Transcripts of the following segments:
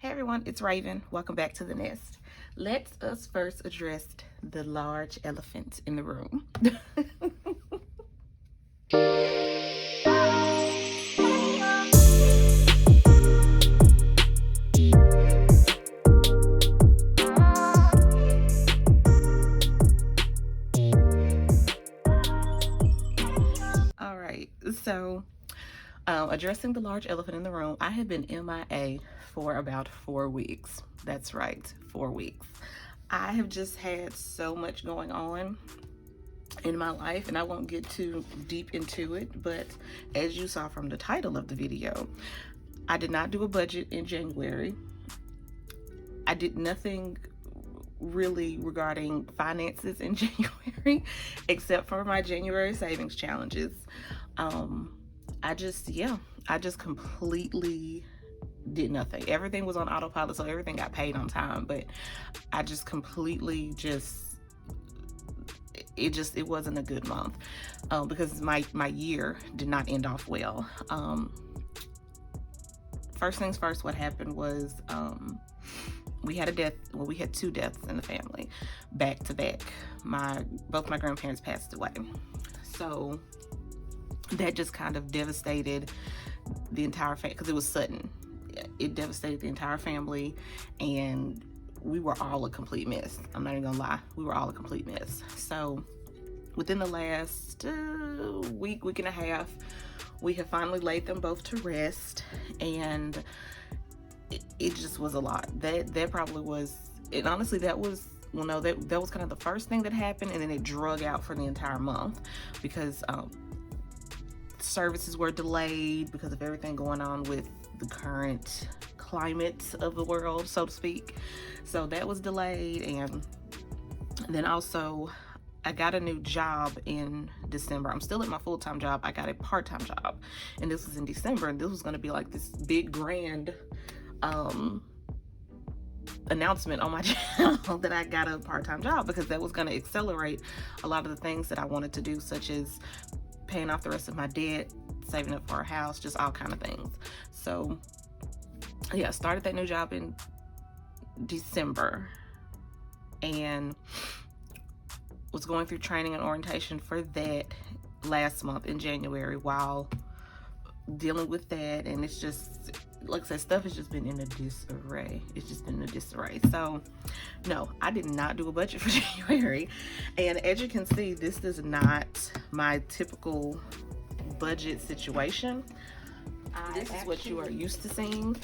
Hey everyone, it's Raven. Welcome back to the nest. Let us first address the large elephant in the room. All right, so addressing the large elephant in the room, I have been MIA for about 4 weeks. That's right, 4 weeks. I have just had so much going on in my life, and I won't get too deep into it, but as you saw from the title of the video, I did not do a budget in January. I did nothing really regarding finances in January except for my January savings challenges. I just completely did nothing. Everything was on autopilot, so everything got paid on time, but I just completely it wasn't a good month because my year did not end off well. First things first, what happened was we had a death. Well, we had 2 deaths in the family back to back. Both my grandparents passed away, so that just kind of devastated the entire family because it was sudden. It devastated the entire family, and we were all a complete mess. I'm not even gonna lie, we were all a complete mess. So within the last week and a half, we have finally laid them both to rest, and it just was a lot. That probably was it. Honestly, that was that was kind of the first thing that happened, and then it drug out for the entire month because services were delayed because of everything going on with the current climate of the world, so to speak. So that was delayed, and then also I got a new job in December. I'm still at my full-time job. I got a part-time job, and this was in December, and this was going to be like this big grand announcement on my channel that I got a part-time job, because that was going to accelerate a lot of the things that I wanted to do, such as paying off the rest of my debt, saving up for a house, just all kind of things. So yeah, I started that new job in December and was going through training and orientation for that last month in January while dealing with that. And it's just, like I said, stuff has just been in a disarray. It's just been in a disarray. So no, I did not do a budget for January. And as you can see, this is not my typical budget situation. This is what you are used to seeing.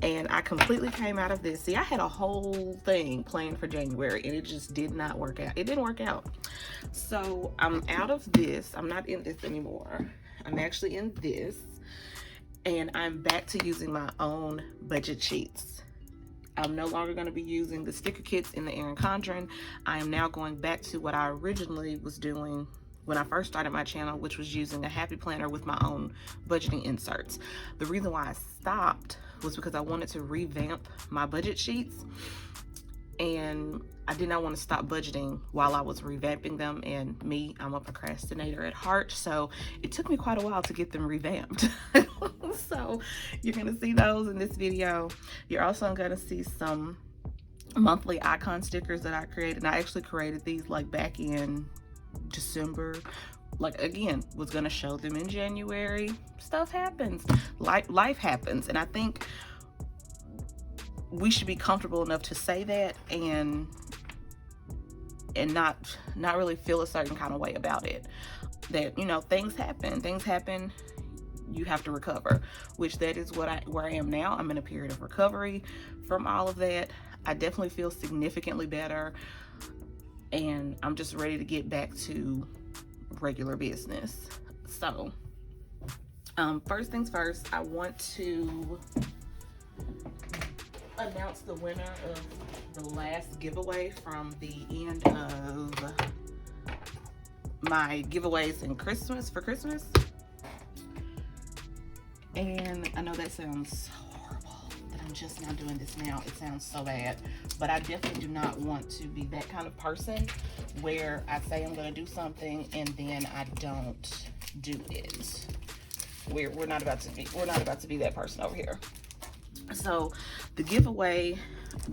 And I completely came out of this. See, I had a whole thing planned for January, and it just did not work out. It didn't work out. So I'm out of this. I'm not in this anymore. I'm actually in this. And I'm back to using my own budget sheets. I'm no longer going to be using the sticker kits in the Erin Condren. I am now going back to what I originally was doing when I first started my channel, which was using a happy planner with my own budgeting inserts. The reason why I stopped was because I wanted to revamp my budget sheets, and I did not want to stop budgeting while I was revamping them. And I'm a procrastinator at heart, so it took me quite a while to get them revamped. So you're gonna see those in this video. You're also gonna see some monthly icon stickers that I created. And I actually created these like back in December. Like, again, was gonna show them in January. Stuff happens, life happens, and I think we should be comfortable enough to say that and not really feel a certain kind of way about it. That, you know, things happen, you have to recover, which that is where I am now. I'm in a period of recovery from all of that. I definitely feel significantly better, and I'm just ready to get back to regular business. So first things first, I want to announce the winner of the last giveaway from the end of my giveaways in Christmas. And I know that sounds horrible that I'm just now doing this now. It sounds so bad, but I definitely do not want to be that kind of person where I say I'm going to do something and then I don't do it. We're not about to be that person over here. So the giveaway,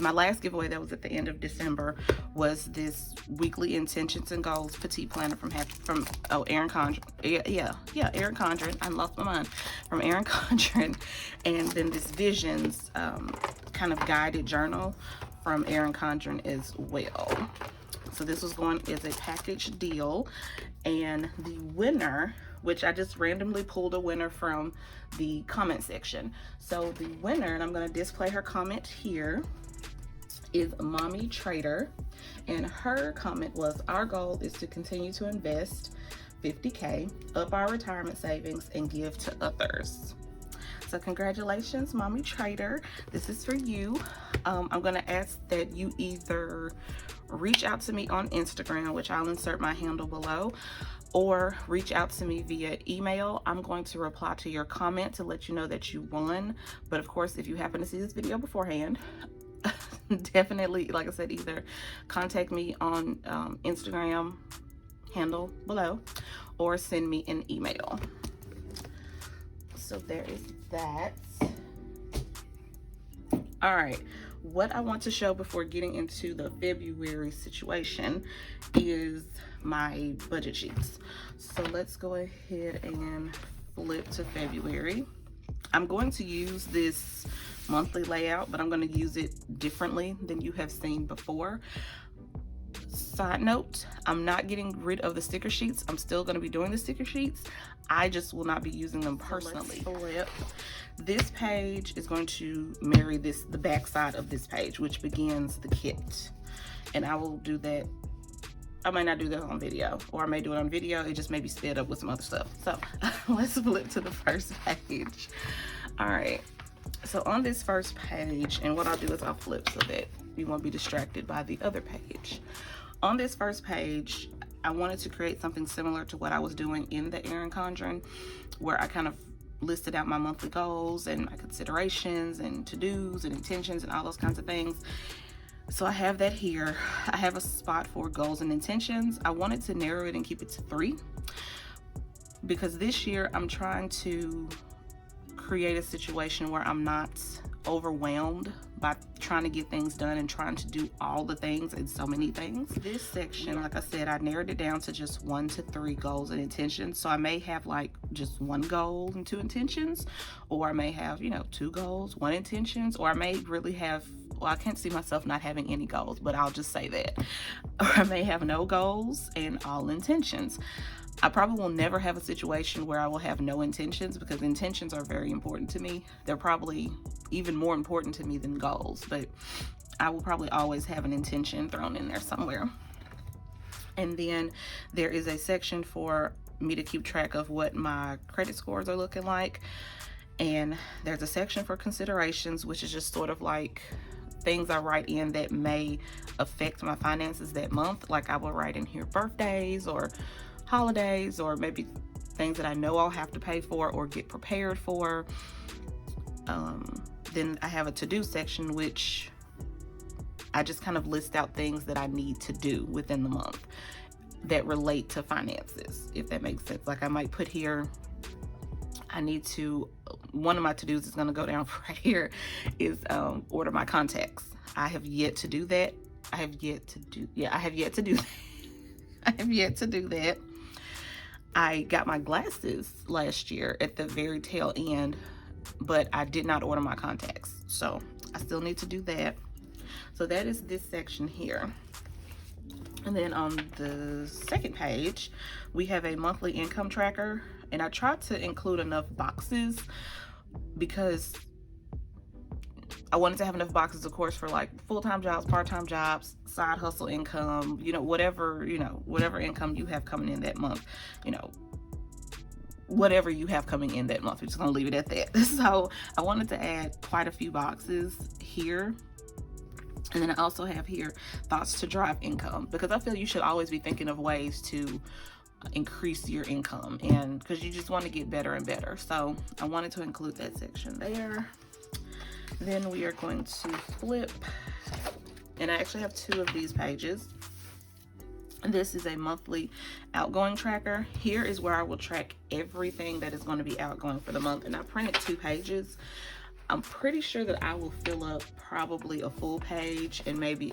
my last giveaway that was at the end of December, was this weekly intentions and goals petite planner from Erin Condren. Yeah, Erin Condren. I lost my mind. From Erin Condren. And then this visions kind of guided journal from Erin Condren as well. So this was going as a package deal, and the winner, which I just randomly pulled a winner from the comment section. So the winner, and I'm going to display her comment here, is Mommy Trader, and her comment was, our goal is to continue to invest $50K, up our retirement savings, and give to others. So congratulations, Mommy Trader. This is for you. I'm going to ask that you either reach out to me on Instagram, which I'll insert my handle below, or reach out to me via email. I'm going to reply to your comment to let you know that you won. But of course, if you happen to see this video beforehand, definitely, like I said, either contact me on Instagram handle below, or send me an email. So there is that. All right, what I want to show before getting into the February situation is my budget sheets. So let's go ahead and flip to February. I'm going to use this monthly layout, but I'm going to use it differently than you have seen before. Side note, I'm not getting rid of the sticker sheets. I'm still going to be doing the sticker sheets. I just will not be using them personally. So let's flip. This page is going to marry the back side of this page, which begins the kit. And I will do that. I might not do that on video, or I may do it on video. It just may be sped up with some other stuff. So let's flip to the first page. All right. So on this first page, and what I'll do is I'll flip so that you won't be distracted by the other page. On this first page, I wanted to create something similar to what I was doing in the Erin Condren, where I kind of listed out my monthly goals and my considerations and to-dos and intentions and all those kinds of things. So I have that here. I have a spot for goals and intentions. I wanted to narrow it and keep it to 3, because this year I'm trying to create a situation where I'm not overwhelmed by trying to get things done and trying to do all the things and so many things. This section, like I said, I narrowed it down to just 1 to 3 goals and intentions. So I may have like just 1 goal and 2 intentions, or I may have, 2 goals, 1 intentions, or I may really have, well, I can't see myself not having any goals, but I'll just say that. Or I may have no goals and all intentions. I probably will never have a situation where I will have no intentions, because intentions are very important to me. They're probably even more important to me than goals, but I will probably always have an intention thrown in there somewhere. And then there is a section for me to keep track of what my credit scores are looking like. And there's a section for considerations, which is just sort of like things I write in that may affect my finances that month. Like I will write in here birthdays or holidays, or maybe things that I know I'll have to pay for or get prepared for. Then I have a to-do section, which I just kind of list out things that I need to do within the month that relate to finances, if that makes sense. Like I might put here, I need to, one of my to-dos is going to go down right here, is order my contacts. I have yet to do that. I have yet to do that. I got my glasses last year at the very tail end, but I did not order my contacts. So I still need to do that. So that is this section here. And then on the second page, we have a monthly income tracker. And I tried to include enough boxes because I wanted to have enough boxes, of course, for like full-time jobs, part-time jobs, side hustle income, whatever income you have coming in that month, whatever you have coming in that month. We're just gonna leave it at that. So I wanted to add quite a few boxes here. And then I also have here thoughts to drive income, because I feel you should always be thinking of ways to increase your income, and because you just want to get better and better. So I wanted to include that section there. Then we are going to flip, and I actually have 2 of these pages. This is a monthly outgoing tracker. Here is where I will track everything that is going to be outgoing for the month, and I printed 2 pages. I'm pretty sure that I will fill up probably a full page and maybe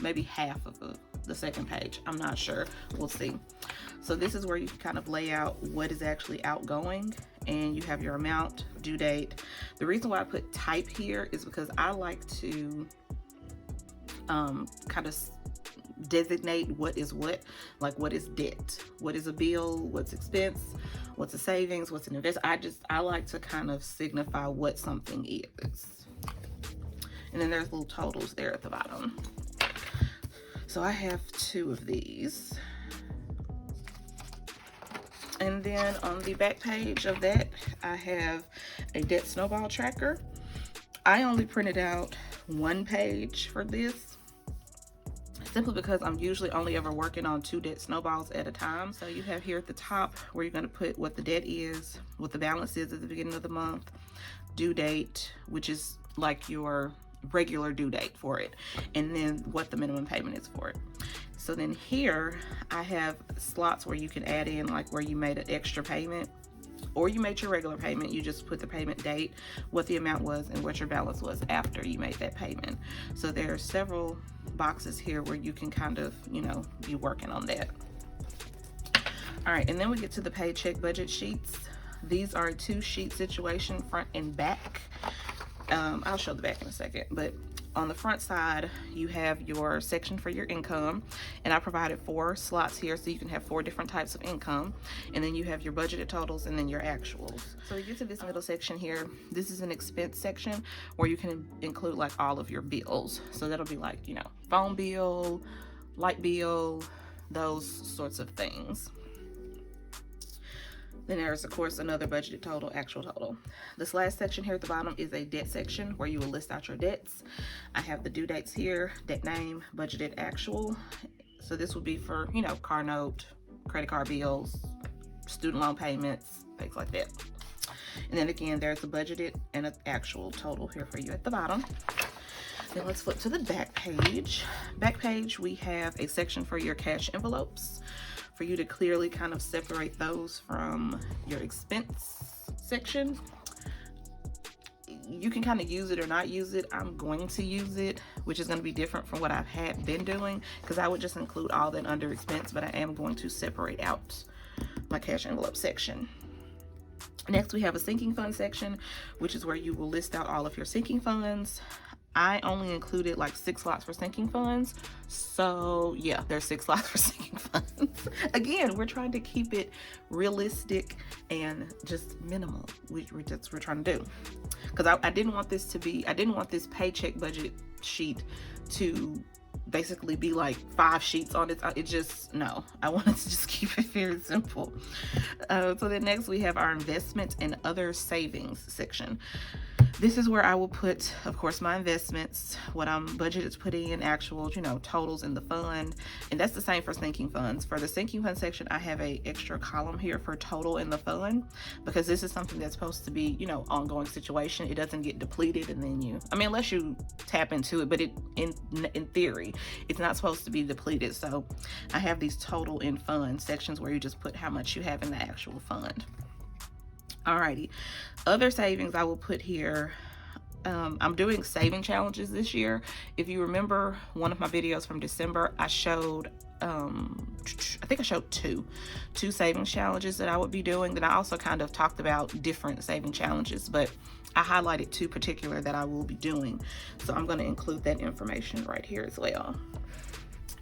maybe half of the second page. I'm not sure. We'll see. So this is where you can kind of lay out what is actually outgoing, and you have your amount, due date. The reason why I put type here is because I like to kind of designate what is what, like what is debt, what is a bill, what's expense, what's a savings, what's an investment. I like to kind of signify what something is. And then there's little totals there at the bottom. So I have 2 of these. And then on the back page of that, I have a debt snowball tracker. I only printed out 1 page for this, simply because I'm usually only ever working on 2 debt snowballs at a time. So you have here at the top where you're going to put what the debt is, what the balance is at the beginning of the month, due date, which is like your regular due date for it, and then what the minimum payment is for it. So then here I have slots where you can add in like where you made an extra payment or you made your regular payment. You just put the payment date, what the amount was, and what your balance was after you made that payment. So there are several boxes here where you can kind of, you know, be working on that. All right, and then we get to the paycheck budget sheets. These are a 2-sheet situation, front and back. I'll show the back in a second, but on the front side, you have your section for your income, and I provided 4 slots here so you can have 4 different types of income, and then you have your budgeted totals and then your actuals. So you get to this middle section here. This is an expense section where you can include like all of your bills. So that'll be like, you know, phone bill, light bill, those sorts of things. Then there's, of course, another budgeted total, actual total. This last section here at the bottom is a debt section where you will list out your debts. I have the due dates here, debt name, budgeted, actual. So this would be for, you know, car note, credit card bills, student loan payments, things like that. And then again, there's a budgeted and an actual total here for you at the bottom. Then let's flip to the back page. Back page, we have a section for your cash envelopes, for you to clearly kind of separate those from your expense section. You can kind of use it or not use it. I'm going to use it, which is going to be different from what I've been doing, because I would just include all that under expense, but I am going to separate out my cash envelope section. Next, we have a sinking fund section, which is where you will list out all of your sinking funds. I only included like 6 slots for sinking funds. So yeah, there's 6 slots for sinking funds. Again, we're trying to keep it realistic and just minimal. That's what we're trying to do. Because I didn't want this paycheck budget sheet to basically be like 5 sheets on it. No, I wanted to just keep it very simple. So then next we have our investment and other savings section. This is where I will put, of course, my investments, what I'm budgeted to put in, actual, you know, totals in the fund. And that's the same for sinking funds. For the sinking fund section, I have a extra column here for total in the fund, because this is something that's supposed to be, you know, ongoing situation. It doesn't get depleted and then unless you tap into it, but in theory, it's not supposed to be depleted. So I have these total in fund sections where you just put how much you have in the actual fund. Alrighty, other savings I will put here. I'm doing saving challenges this year. If you remember one of my videos from December, I showed I think I showed two saving challenges that I would be doing. Then I also kind of talked about different saving challenges, but I highlighted 2 particular that I will be doing. So I'm going to include that information right here as well.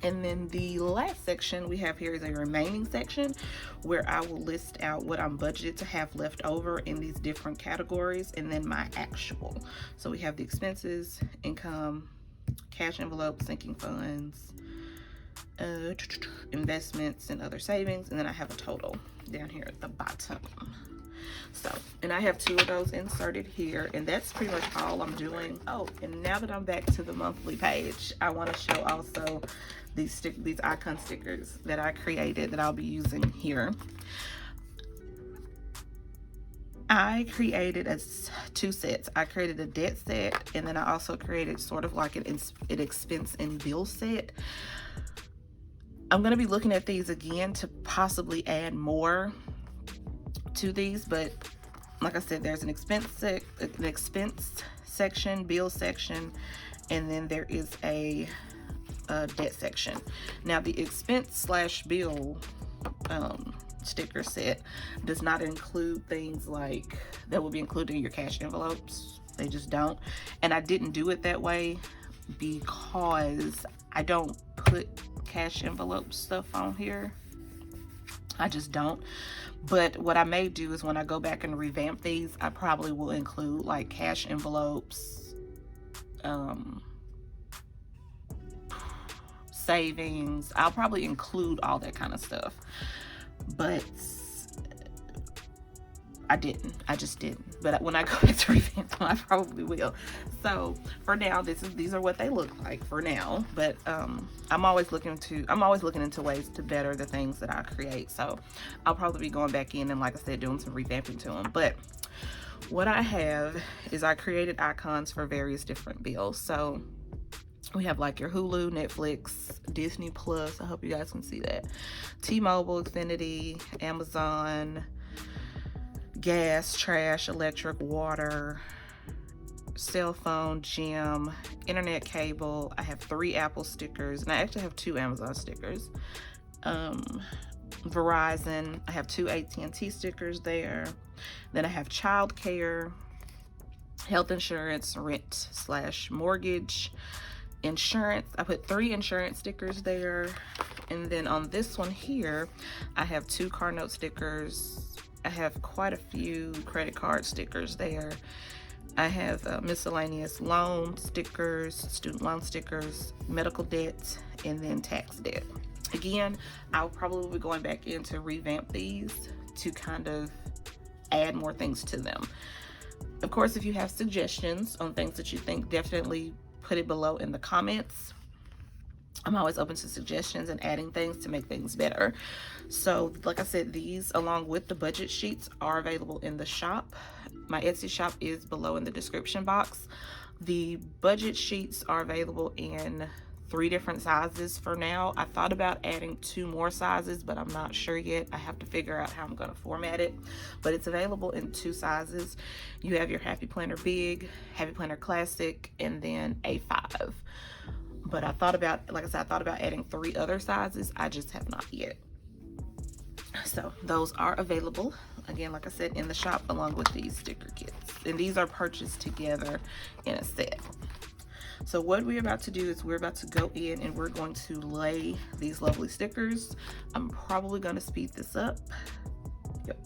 And then the last section we have here is a remaining section where I will list out what I'm budgeted to have left over in these different categories, and then my actual. So we have the expenses, income, cash envelope, sinking funds, investments and other savings, and then I have a total down here at the bottom. So, and I have 2 of those inserted here, and that's pretty much all I'm doing. Oh, and now that I'm back to the monthly page, I want to show also these icon stickers that I created that I'll be using here. I created 2 sets. I created a debt set, and then I also created sort of like an expense and bill set. I'm going to be looking at these again to possibly add more to these, but like I said, there's an expense section, bill section, and then there is a debt section. Now the expense slash bill sticker set does not include things like that will be included in your cash envelopes. They just don't. And I didn't do it that way because I don't put cash envelope stuff on here. I just don't. But what I may do is when I go back and revamp these, I probably will include like cash envelopes, savings. I'll probably include all that kind of stuff. But I just didn't. But when I go back to revamp them, I probably will. So for now, these are what they look like for now. But I'm always looking into ways to better the things that I create. So I'll probably be going back in and, like I said, doing some revamping to them. But what I have is I created icons for various different bills. So we have like your Hulu, Netflix, Disney Plus. I hope you guys can see that. T-Mobile, Xfinity, Amazon, gas, trash, electric, water, cell phone, gym, internet cable. I have 3 Apple stickers, and I actually have 2 Amazon stickers. Verizon, I have 2 AT&T stickers there. Then I have childcare, health insurance, rent / mortgage, insurance. I put 3 insurance stickers there. And then on this one here, I have 2 car note stickers. I have quite a few credit card stickers there. I have miscellaneous loan stickers, student loan stickers, medical debt, and then tax debt. Again, I'll probably be going back in to revamp these to kind of add more things to them. Of course, if you have suggestions on things that you think, definitely put it below in the comments. I'm always open to suggestions and adding things to make things better. So like I said, these along with the budget sheets are available in the shop. My Etsy shop is below in the description box. The budget sheets are available in 3 different sizes for now. I thought about adding 2 more sizes, but I'm not sure yet. I have to figure out how I'm going to format it, but it's available in 2 sizes. You have your Happy Planner Big, Happy Planner Classic, and then A5. But I thought about, like I said, I thought about adding 3 other sizes. I just have not yet. So those are available, again, like I said, in the shop along with these sticker kits. And these are purchased together in a set. So what we're about to do is we're about to go in and we're going to lay these lovely stickers. I'm probably going to speed this up. Yep.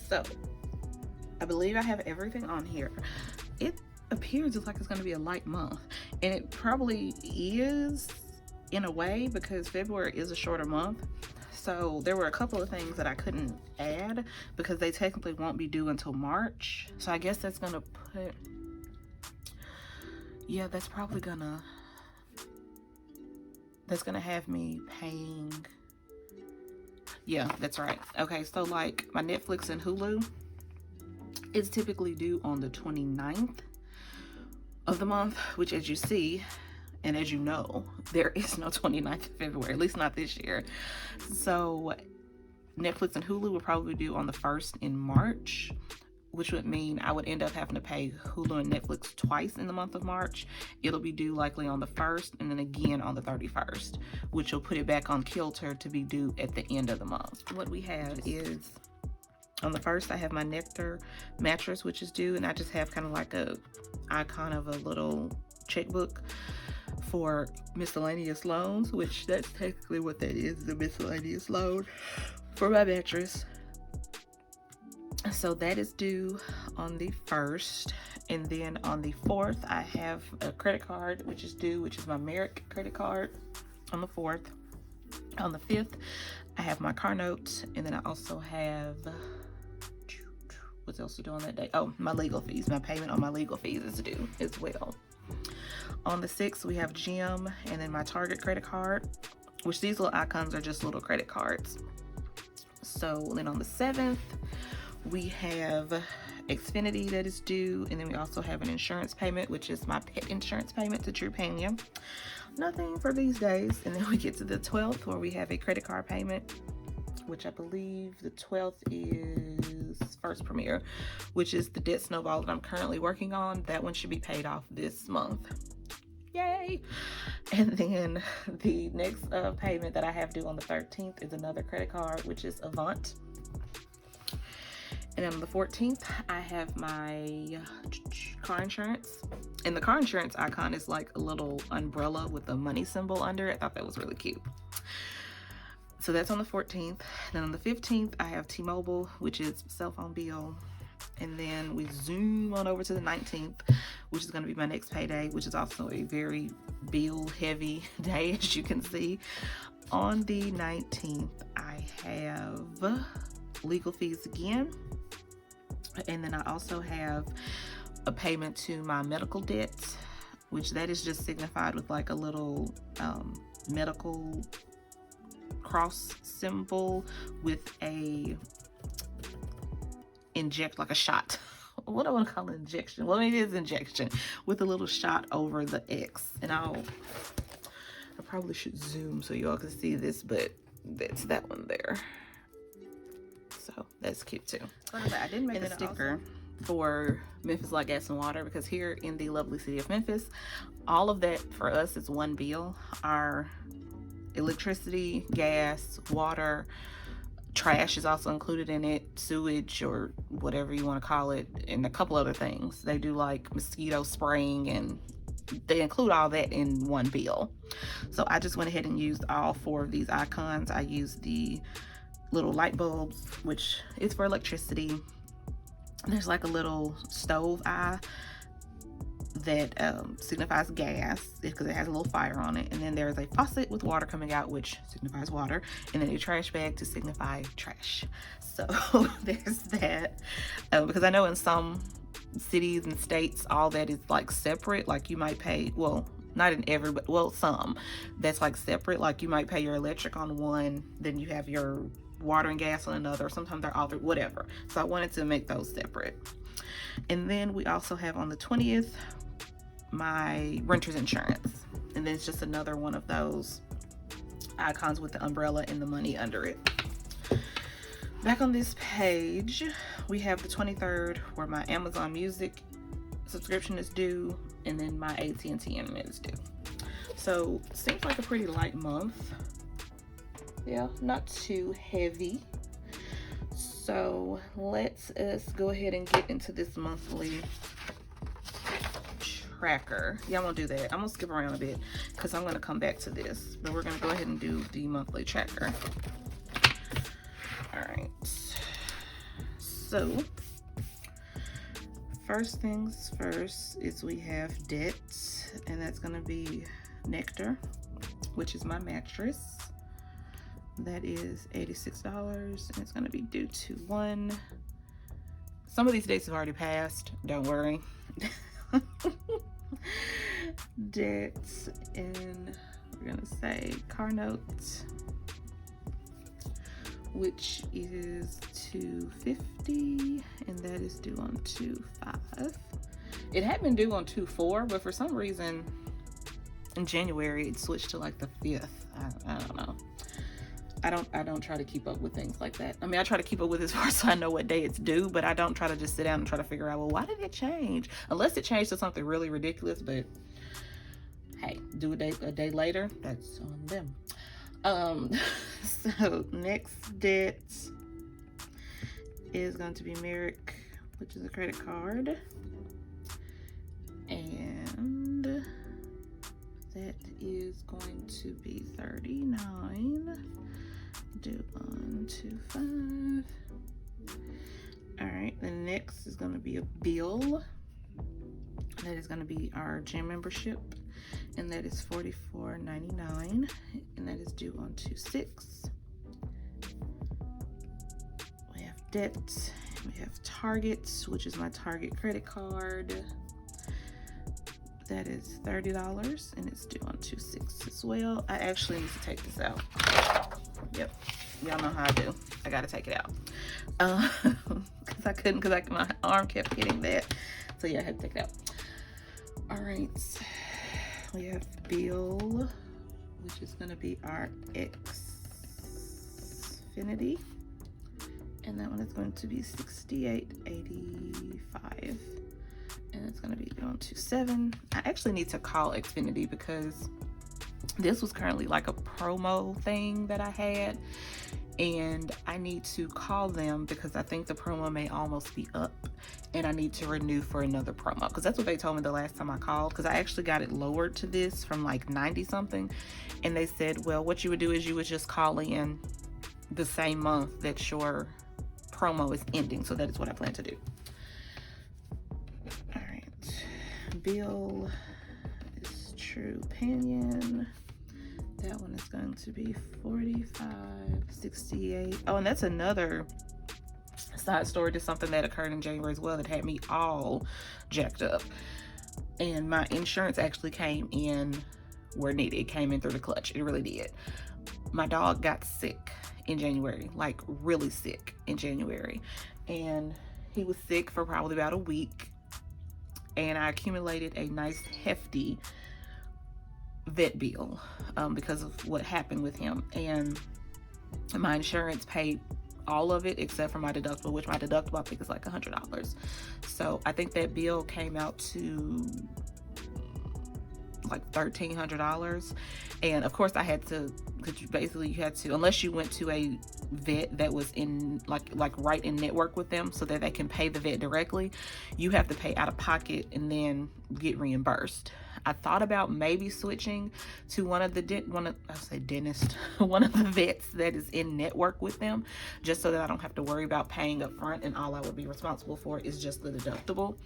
So I believe I have everything on here. It appears just like it's going to be a light month, and it probably is in a way because February is a shorter month. So there were a couple of things that I couldn't add because they technically won't be due until March. So I guess that's gonna put, yeah, that's probably gonna that's gonna have me paying, yeah, that's right. Okay, so like my Netflix and Hulu is typically due on the 29th of the month, which, as you see and as you know, there is no 29th of February, at least not this year. So Netflix and Hulu will probably be due on the 1st in March, which would mean I would end up having to pay Hulu and Netflix twice in the month of March. It'll be due likely on the 1st and then again on the 31st, which will put it back on kilter to be due at the end of the month. What we have is, on the 1st, I have my Nectar mattress, which is due, and I just have kind of like a icon of a little checkbook for miscellaneous loans, which that's technically what that is, the miscellaneous loan for my mattress. So that is due on the 1st, and then on the 4th I have a credit card which is due, which is my Merrick credit card on the 4th. On the 5th I have my car note, and then I also have, what else to do on that day? Oh, my legal fees. My payment on my legal fees is due as well. On the 6th we have gym, and then my Target credit card, which these little icons are just little credit cards. So then on the 7th we have Xfinity that is due, and then we also have an insurance payment, which is my pet insurance payment to Trupania. Nothing for these days. And then we get to the 12th where we have a credit card payment, which I believe the 12th is First Premier, which is the debt snowball that I'm currently working on. That one should be paid off this month. Yay! And then the next payment that I have due on the 13th is another credit card, which is Avant. And on the 14th, I have my car insurance. And the car insurance icon is like a little umbrella with a money symbol under it. I thought that was really cute. So that's on the 14th. Then on the 15th, I have T-Mobile, which is cell phone bill. And then we zoom on over to the 19th, which is going to be my next payday, which is also a very bill-heavy day, as you can see. On the 19th, I have legal fees again. And then I also have a payment to my medical debt, which that is just signified with like a little medical cross symbol with a like a shot. What do I want to call it? Injection. Well, it is injection with a little shot over the X. And I probably should zoom so you all can see this, but that's that one there. So that's cute too. I didn't make a sticker for Memphis Like Gas and Water, because here in the lovely city of Memphis, all of that for us is one bill. Our electricity, gas, water, trash is also included in it, sewage or whatever you want to call it, and a couple other things. They do like mosquito spraying, and they include all that in one bill. So I just went ahead and used all 4 of these icons. I used the little light bulbs, which is for electricity. There's like a little stove eye that signifies gas because it has a little fire on it, and then there's a faucet with water coming out, which signifies water, and then a trash bag to signify trash. So there's that, because I know in some cities and states all that is like separate. Like you might pay, well, not in every, but well, some that's like separate. Like you might pay your electric on one, then you have your water and gas on another. Sometimes they're all whatever. So I wanted to make those separate. And then we also have on the 20th my renter's insurance, and then it's just another one of those icons with the umbrella and the money under it. Back on this page we have the 23rd where my Amazon Music subscription is due, and then my AT&T internet is due. So seems like a pretty light month. Yeah, not too heavy. So let's go ahead and get into this monthly tracker. Yeah, I'm gonna do that. I'm gonna skip around a bit because I'm gonna come back to this, but we're gonna go ahead and do the monthly tracker. All right, so first things first is we have debt, and that's gonna be Nectar, which is my mattress. That is $86, and it's gonna be due to 1. Some of these dates have already passed, don't worry. Debts in we're gonna say car note, which is $250, and that is due on 2/5. It had been due on 2/4, but for some reason in January it switched to like the 5th. I don't know. I don't try to keep up with things like that. I mean, I try to keep up with it as far as so I know what day it's due, but I don't try to just sit down and try to figure out, well, why did it change? Unless it changed to something really ridiculous, but hey, do a day later, that's on them. So next debt is going to be Merrick, which is a credit card, and that is going to be $39, due on 2/5. All right, the next is going to be a bill. That is going to be our gym membership, and that is $44.99, and that is due on 2/6. We have debt. We have Target, which is my Target credit card. That is $30, and it's due on 2/6 as well. I actually need to take this out. Yep, y'all know how I do. I gotta take it out. Because I couldn't, because my arm kept hitting that. So yeah, I had to take it out. All right, we have bill, which is gonna be our Xfinity, and that one is going to be $68.85, and it's gonna be due on 2/7. I actually need to call Xfinity because this was currently like a promo thing that I had, and I need to call them because I think the promo may almost be up, and I need to renew for another promo, because that's what they told me the last time I called, because I actually got it lowered to this from like 90 something, and they said, well, what you would do is you would just call in the same month that your promo is ending. So that is what I plan to do. All right, bill is True Pinion. That one is going to be $45.68. Oh, and that's another side story to something that occurred in January as well that had me all jacked up. And my insurance actually came in where needed. It came in through the clutch. It really did. My dog got sick in January, like really sick in January. And he was sick for probably about a week. And I accumulated a nice hefty vet bill because of what happened with him, and my insurance paid all of it except for my deductible, which my deductible I think is like $100. So I think that bill came out to like $1,300, and of course I had to, because basically you had to, unless you went to a vet that was in like right in network with them so that they can pay the vet directly, you have to pay out of pocket and then get reimbursed. I thought about maybe switching to one of the one of the vets that is in network with them, just so that I don't have to worry about paying up front and all I would be responsible for is just the deductible.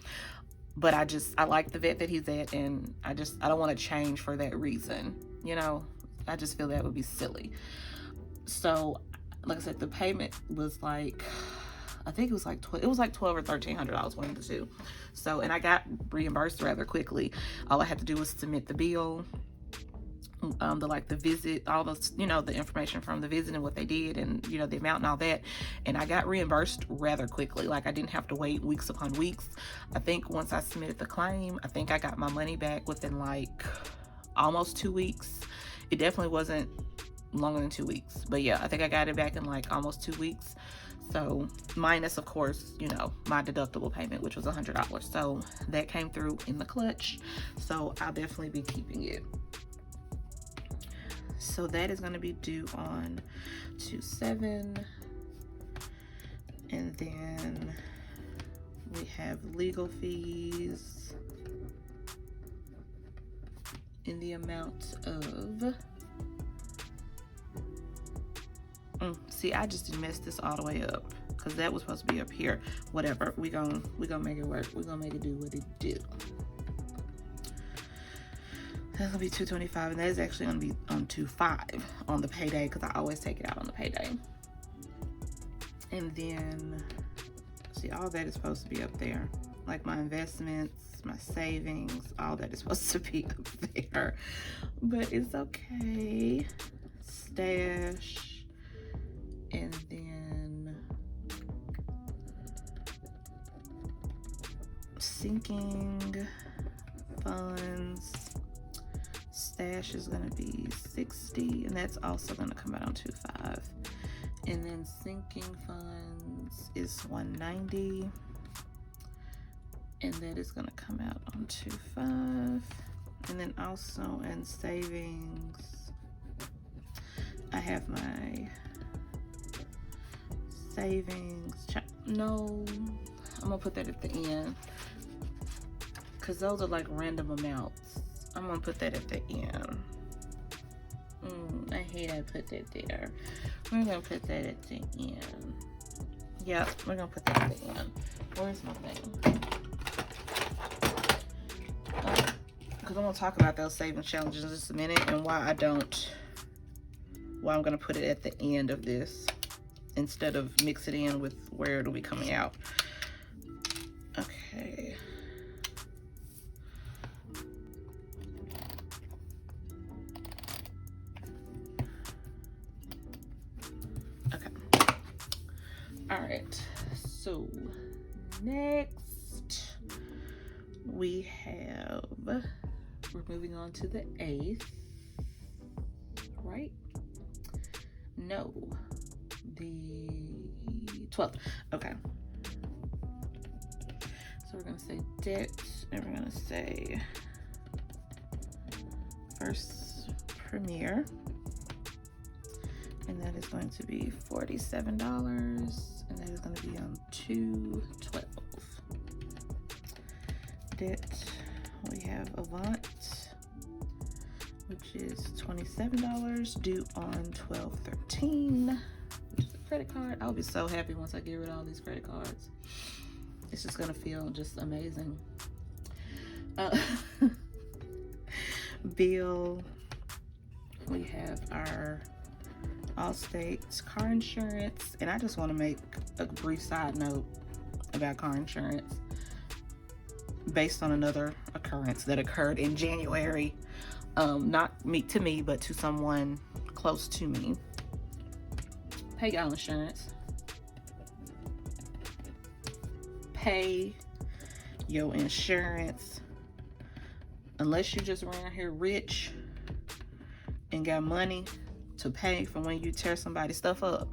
But I like the vet that he's at, and I don't want to change for that reason. You know, I just feel that would be silly. So, like I said, the payment was like, I think it was like $12 or $1,300, one of the two. So, and I got reimbursed rather quickly. All I had to do was submit the bill, the visit, all those, the information from the visit and what they did, and the amount and all that, and I got reimbursed rather quickly. Like, I didn't have to wait weeks upon weeks. I think once I submitted the claim, I think I got my money back within like almost 2 weeks. It definitely wasn't longer than 2 weeks, but yeah, I think I got it back in like almost 2 weeks. So minus, of course, my deductible payment, which was $100. So that came through in the clutch. So I'll definitely be keeping it. So that is going to be due on 2/7. And then we have legal fees in the amount of, see, I just messed this all the way up because that was supposed to be up here. Whatever, we gonna make it work. We're gonna make it do what it do. That's gonna be $225, and that is actually gonna be on 2/5 on the payday, because I always take it out on the payday. And then, see, all that is supposed to be up there. like my investments, my savings, all that is supposed to be up there, but it's okay. Stash, and then sinking funds. Stash is going to be 60, and that's also going to come out on 2.5. And then sinking funds is 190, and that is going to come out on 2.5. And then also in savings, I have my savings. No, I'm gonna put that at the end because those are like random amounts. I'm gonna put that at the end. I hate I put that there. We're gonna put that at the end. Yep, we're gonna put that at the end. Where's my thing? Because I'm gonna talk about those saving challenges in just a minute and why I'm gonna put it at the end of this instead of mix it in with where it'll be coming out. Okay. All right, so next we're moving on to the 8th, right? No, the 12th. Okay, so we're gonna say debt, and we're gonna say first premiere, and that is going to be $47. And that is going to be on 2/12. Debt, we have Avant, which is $27, due on 12/13, which is a credit card. I'll be so happy once I get rid of all these credit cards. It's just going to feel just amazing. Bill, we have our Allstate car insurance, and I just want to make a brief side note about car insurance based on another occurrence that occurred in January. Not to me, but to someone close to me. Pay y'all insurance. Pay your insurance. Unless you just around here rich and got money to pay for when you tear somebody's stuff up,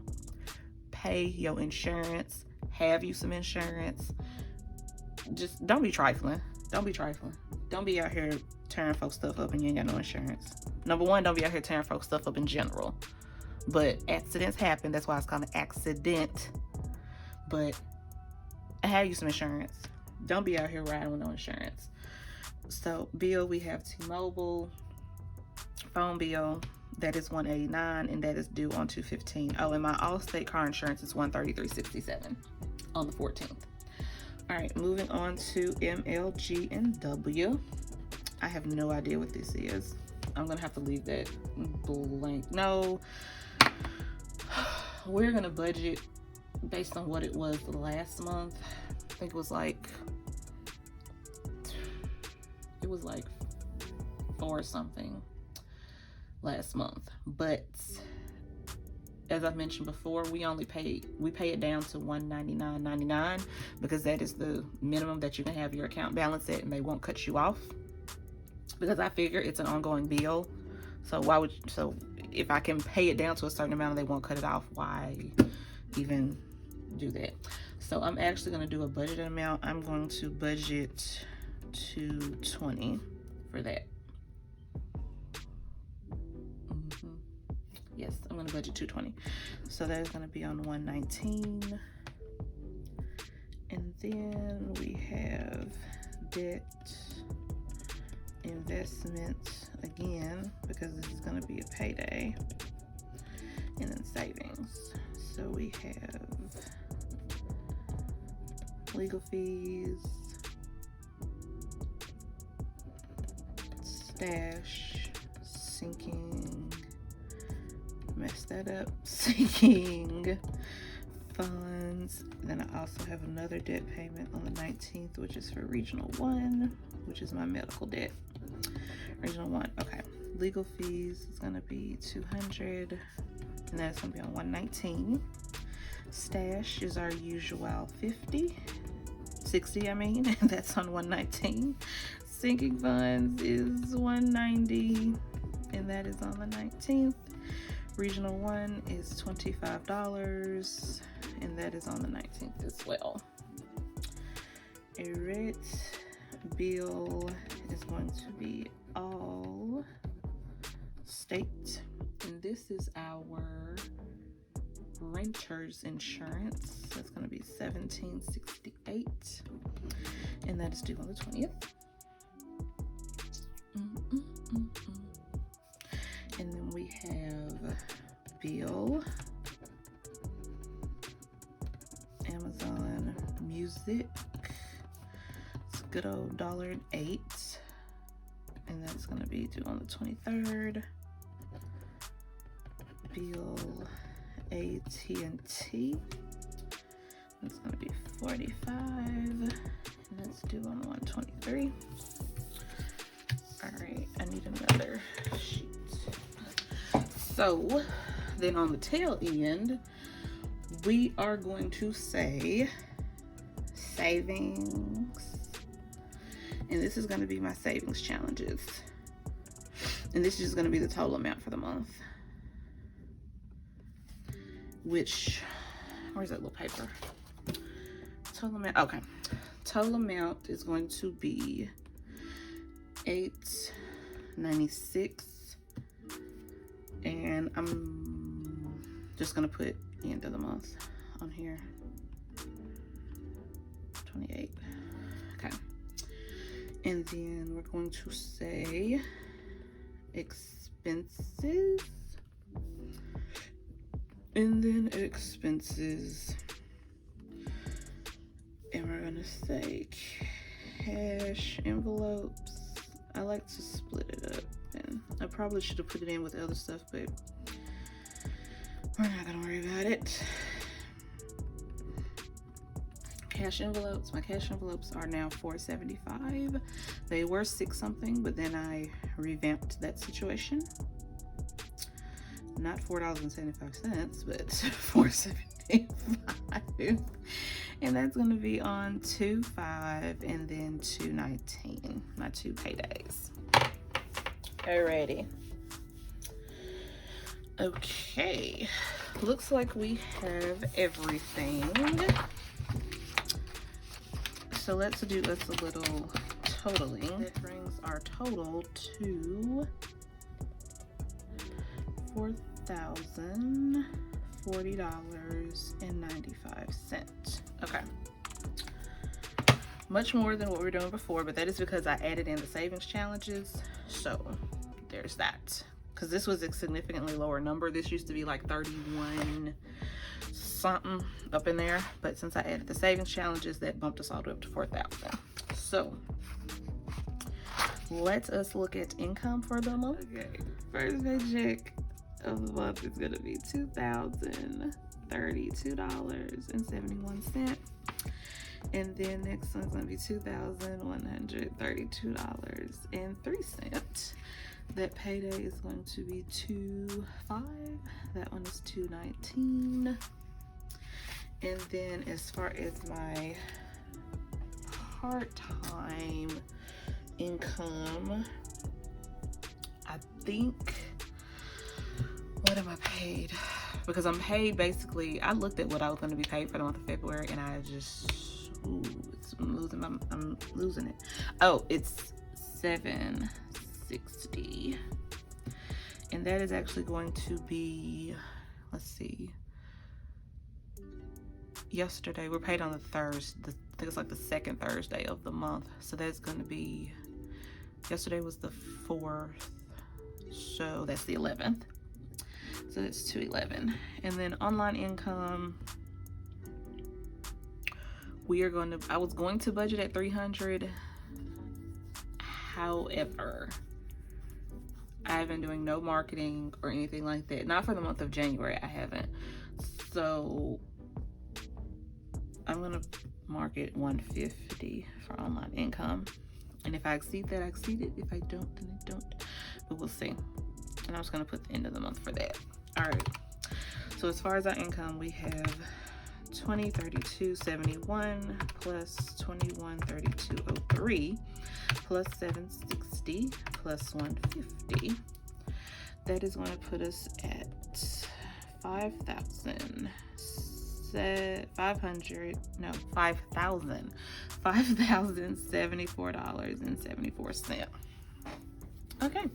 pay your insurance. Have you some insurance. Just don't be trifling. Don't be trifling. Don't be out here tearing folks stuff up and you ain't got no insurance. Number one, don't be out here tearing folks stuff up in general. But accidents happen. That's why it's called an accident. But have you some insurance. Don't be out here riding with no insurance. So bill, we have T-Mobile phone bill. That is $189, and that is due on 2/15. Oh, and my Allstate car insurance is $133.67 on the 14th. All right, moving on to MLG and W. I have no idea what this is. I'm gonna have to leave that blank. No, we're gonna budget based on what it was last month. I think it was like 4 something last month, but as I've mentioned before, we pay it down to $199.99 because that is the minimum that you can have your account balance at, and they won't cut you off, because I figure it's an ongoing bill. So if I can pay it down to a certain amount and they won't cut it off, why even do that? So I'm actually going to do a budget amount. I'm going to budget $220 for that. Yes, I'm going to budget $220. So that is going to be on $119. And then we have debt, investment again, because this is going to be a payday, and then savings. So we have legal fees, stash, sinking, messed that up, sinking funds. Then I also have another debt payment on the 19th, which is for Regional 1, which is my medical debt. Regional 1, okay. Legal fees is gonna be $200, and that's gonna be on 119. Stash is our usual 60, I mean, that's on 119. Sinking funds is 190, and that is on the 19th. Regional 1 is $25, and that is on the 19th as well. A rent bill is going to be all state, and this is our renter's insurance. That's going to be $17.68, and that is due on the 20th. And then we have bill, Amazon Music. It's a good old $1.08, and that's going to be due on the 23rd. Bill, AT&T. It's going to be $45, and that's due on 123. All right, I need another sheet. So then on the tail end, we are going to say savings, and this is going to be my savings challenges, and this is just going to be the total amount for the month, which, where's that little paper? Total amount, okay. Total amount is going to be $896, and I'm just gonna put the end of the month on here. 28. Okay, and then we're going to say expenses, and then expenses, and we're gonna say cash envelopes. I like to split it up, and I probably should have put it in with other stuff, but we're not gonna worry about it. Cash envelopes, my cash envelopes are now $4.75. They were $6 something, but then I revamped that situation. Not $4.75, but $4.75. And that's gonna be on 2/5 and then 2/19, my 2 paydays. Alrighty. Okay, looks like we have everything. So let's do this a little totaling. That brings our total to $4,040.95. Okay, much more than what we were doing before, but that is because I added in the savings challenges. So there's that, because this was a significantly lower number. This used to be like 31 something up in there, but since I added the savings challenges, that bumped us all the way up to 4,000. So let us look at income for the month. Okay, first paycheck of the month is gonna be $2,032.71, and then next one's gonna be $2,132.03. That payday is going to be 2/5. That one is 2/19. And then as far as my part-time income, I think, what am I paid? Because I'm paid basically, I looked at what I was going to be paid for the month of February, and I just, I'm losing it. Oh, it's $760, and that is actually going to be, let's see, yesterday we're paid on the Thursday, I think it's like the second Thursday of the month, so that's going to be, yesterday was the 4th, so that's the 11th, so that's 211. And then online income, we are going to, I was going to budget at 300. However, I've been doing no marketing or anything like that. Not for the month of January, I haven't. So I'm gonna mark it 150 for online income. And if I exceed that, I exceed it. If I don't, then I don't. But we'll see. And I'm just gonna put the end of the month for that. All right. So as far as our income, we have 2032.71 plus 2132.03 plus 760 plus 150. That is going to put us at $5,074.74. Okay.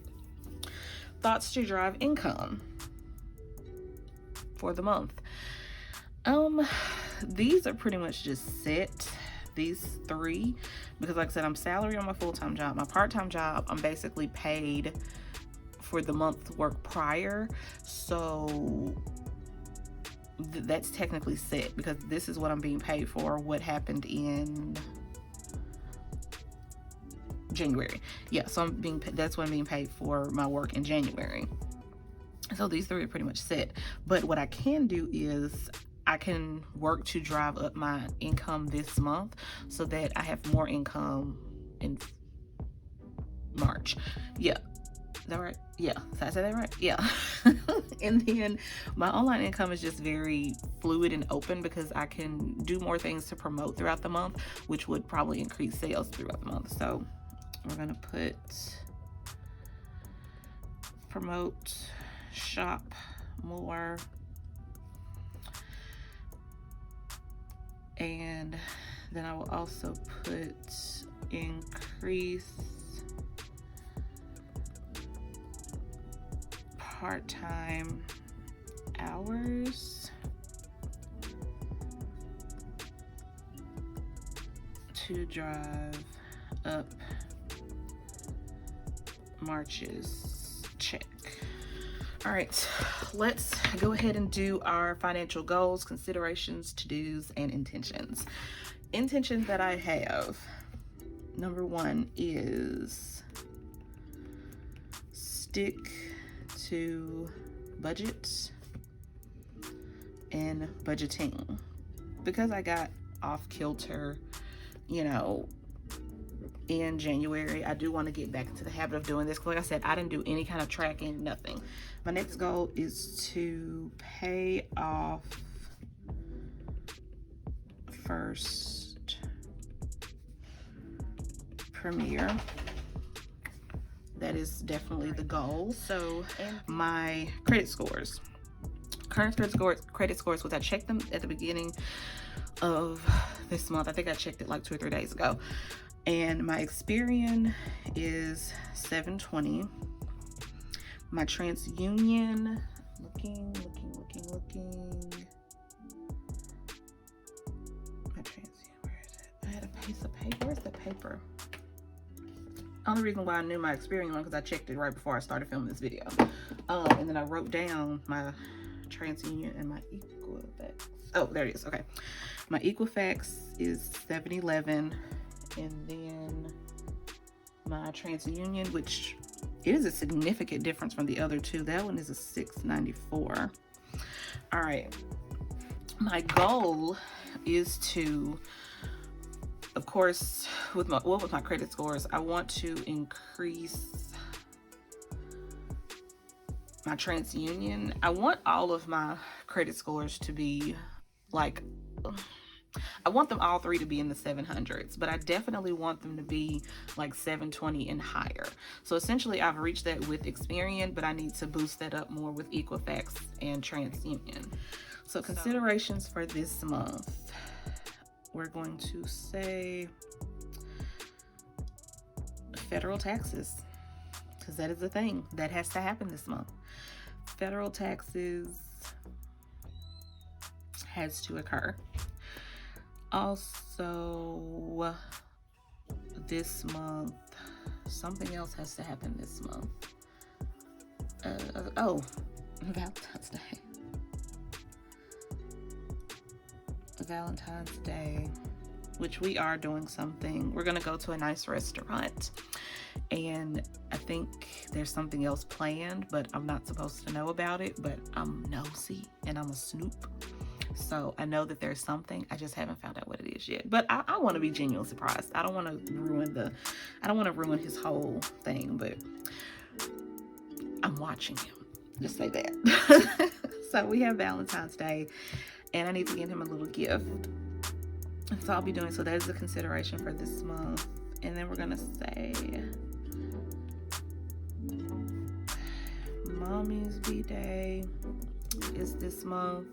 Thoughts to drive income for the month. These are pretty much just set, these three, because like I said, I'm salary on my full-time job. My part-time job, I'm basically paid for the month work prior, so that's technically set because this is what I'm being paid for what happened in January. Yeah, so that's what I'm being paid for my work in January. So these three are pretty much set. But what I can do is I can work to drive up my income this month so that I have more income in March. Yeah. Is that right? Yeah. Did I say that right? Yeah. And then my online income is just very fluid and open because I can do more things to promote throughout the month, which would probably increase sales throughout the month. So we're going to put promote, shop more, and then I will also put increase part-time hours to drive up March's check. All right, let's go ahead and do our financial goals, considerations, to-dos, and intentions. Intentions that I have, number one is stick to budgets and budgeting. Because I got off kilter, in January, I do want to get back into the habit of doing this. Like I said, I didn't do any kind of tracking, nothing. My next goal is to pay off First Premier. That is definitely the goal. So my credit scores, current credit scores, which I checked them at the beginning of this month. I think I checked it like 2 or 3 days ago. And my Experian is 720. My TransUnion, looking. My TransUnion, where is it? I had a piece of paper. Where's the paper? Only reason why I knew my Experian one because I checked it right before I started filming this video. And then I wrote down my TransUnion and my Equifax. Oh, there it is. Okay. My Equifax is 711. And then my TransUnion, which it is a significant difference from the other two. That one is a 694. All right. My goal is to, of course, with my credit scores, I want to increase my TransUnion. I want all of my credit scores to be like, I want them all three to be in the 700s, but I definitely want them to be like 720 and higher. So essentially I've reached that with Experian, but I need to boost that up more with Equifax and TransUnion. So considerations for this month, we're going to say federal taxes, because that is the thing that has to happen this month. Federal taxes has to occur. Also, this month, something else has to happen this month. Valentine's Day. Valentine's Day, which we are doing something. We're gonna go to a nice restaurant, and I think there's something else planned, but I'm not supposed to know about it, but I'm nosy and I'm a snoop. So I know that there's something, I just haven't found out what it is yet. But I want to be genuinely surprised. I don't want to ruin his whole thing, but I'm watching him. Just say that. So we have Valentine's Day, and I need to get him a little gift. So I'll be doing, so that is a consideration for this month. And then we're gonna say Mommy's B-Day is this month.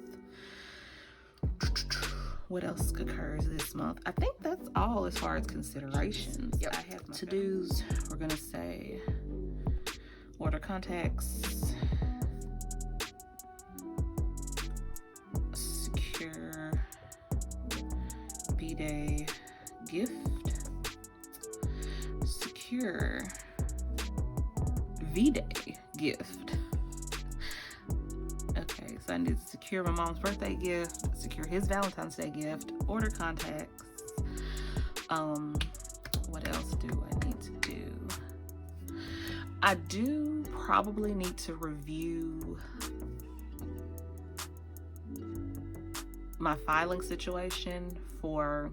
What else occurs this month? I think that's all as far as considerations. Yep. I have to-dos. We're gonna say order contacts, secure B-Day gift, secure V-Day gift. Okay, so I need to secure my mom's birthday gift, secure his Valentine's Day gift, order contacts. What else do I need to do? I do probably need to review my filing situation for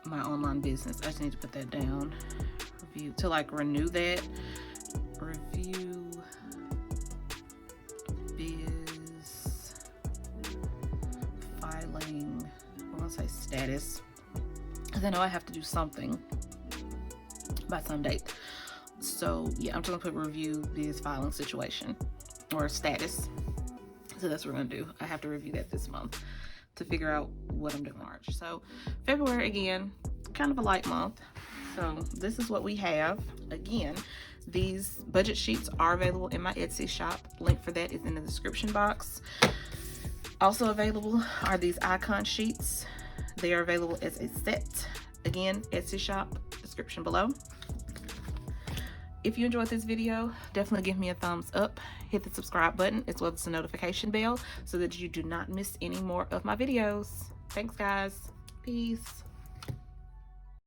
my online business. I just need to put that down. Review to like renew that. Review biz filing. I want to say status, because I know I have to do something by some date. So yeah, I'm just gonna put review biz filing situation or status. So that's what we're gonna do. I have to review that this month to figure out what I'm doing in March. So February, again, kind of a light month. So this is what we have. Again, these budget sheets are available in my Etsy shop. Link for that is in the description box. Also available are these icon sheets. They are available as a set. Again, Etsy shop, description below. If you enjoyed this video, definitely give me a thumbs up. Hit the subscribe button as well as the notification bell so that you do not miss any more of my videos. Thanks, guys. Peace.